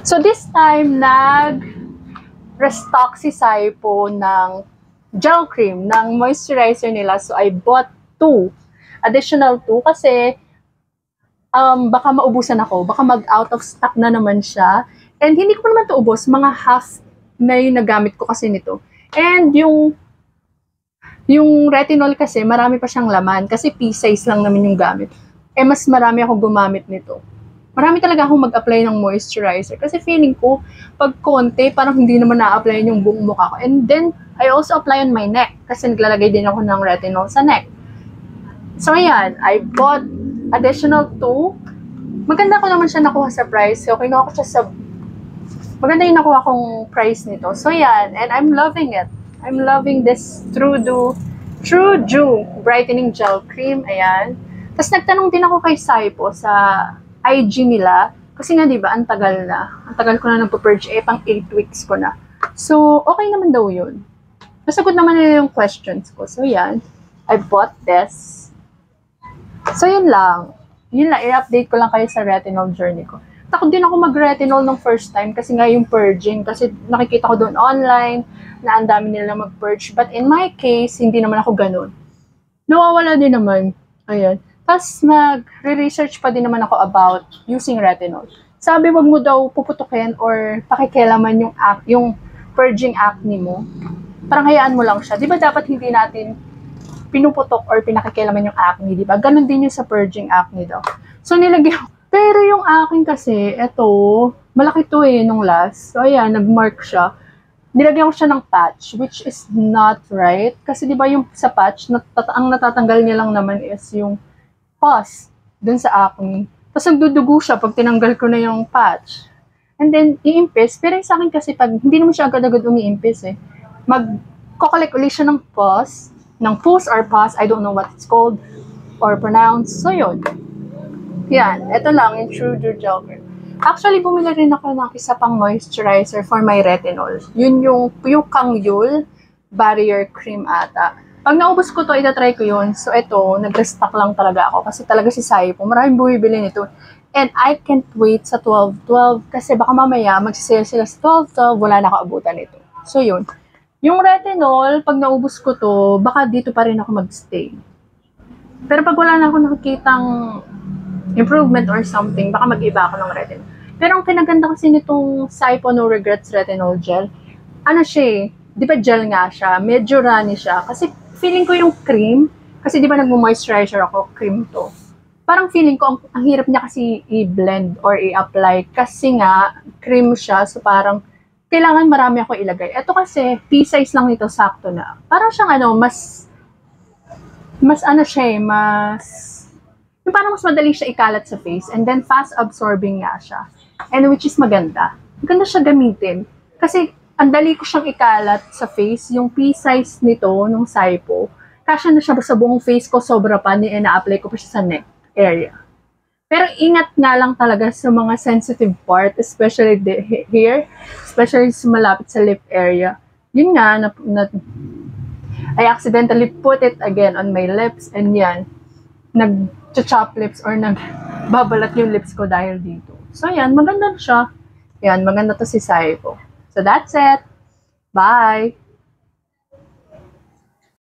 So this time, nag-restock si Saipo ng gel cream, ng moisturizer nila. So I bought 2. Additional 2 kasi baka maubusan ako. Baka mag-out of stock na naman siya. And hindi ko naman ito ubos. Mga half na yung nagamit ko kasi nito. And yung retinol kasi, marami pa siyang laman. Kasi pea-size lang naman yung gamit. Mas marami ako gumamit nito. Marami talaga akong mag-apply ng moisturizer. Kasi feeling ko, pag konti, parang hindi naman na-apply yung buong mukha ko. And then, I also apply on my neck. Kasi naglalagay din ako ng retinol sa neck. So, ayan. I bought additional 2. Maganda ko naman siya nakuha sa price. So, kinuha ko siya sa... Maganda yung nakuha kong price nito. So, ayan. And I'm loving it. I'm loving this True Dew Brightening Gel Cream. Ayan. Tapos nagtanong din ako kay Saipo sa IG nila. Kasi nga, diba, ang tagal na. Ang tagal ko na nagpo-purge. Pang 8 weeks ko na. So, okay naman daw yun. Nasagot naman nila yung questions ko. So, yan. I bought this. So, yun lang. Yun lang. I-update ko lang kayo sa retinol journey ko. Takot din ako mag-retinol nung first time kasi nga yung purging. Kasi nakikita ko doon online na ang dami nila mag-purge. But in my case, hindi naman ako ganun. Nawawala din naman. Ayan. Tapos nag-research pa din naman ako about using retinol. Sabi, wag mo daw puputukin or pakikialaman yung purging acne mo. Parang hayaan mo lang siya. Di ba dapat hindi natin pinuputok or pinakikialaman yung acne, di ba? Ganon din yung sa purging acne daw. So nilagyan. Pero yung akin kasi, eto, malaki to nung last. So ayan, nag-mark siya. Nilagyan ko siya ng patch, which is not right. Kasi di ba yung sa patch, ang natatanggal niya lang naman is yung pus dun sa acne. Tapos nagdudugo siya pag tinanggal ko na yung patch. And then, iimpis. Pero sa akin kasi, pag hindi naman siya agad-agad umiimpis mag-collect ulit siya ng pus or pus, I don't know what it's called or pronounced. So, yun. Yan. Ito lang, yung True Dew Gel Cream. Actually, bumili rin ako ng isa pang moisturizer for my retinol. Yun yung Kangyul Barrier Cream ata. Pag naubos ko to, itatry ko yun. So, ito, nag-restock lang talaga ako. Kasi talaga si Saipo, maraming bumibili nito. And I can't wait sa 12-12 kasi baka mamaya magsisale sila sa 12-12, wala nakaabutan nito. So, yun. Yung retinol, pag naubos ko to, baka dito pa rin ako magstay. Pero pag wala na ako nakikitang improvement or something, baka mag-iba ako ng retinol. Pero ang pinaganda kasi nitong Saipo No Regrets Retinol Gel, ano siya di ba gel nga siya, medyo runny siya. Kasi feeling ko yung cream, kasi di ba nag-moisturizer ako, cream to. Parang feeling ko, ang hirap niya kasi i-blend or i-apply. Kasi nga, cream siya, so parang kailangan marami ako ilagay. Ito kasi, pea-size lang nito, sakto na. Parang siyang mas ano siya yung parang mas madali siya ikalat sa face, and then fast absorbing nga siya. And which is maganda. Maganda siya gamitin. Kasi, ang dali ko siyang ikalat sa face, yung pea-size nito, nung Saipo, kasya na siya sa buong face ko, sobra pa, na-apply ko pa siya sa neck area. Pero ingat nga lang talaga sa mga sensitive part, especially here, especially sa malapit sa lip area. Yun nga, I accidentally put it again on my lips, and yan, nag-chop lips or nagbabalat yung lips ko dahil dito. So yan, maganda na siya. Yan, maganda to si Saipo. So that's it. Bye!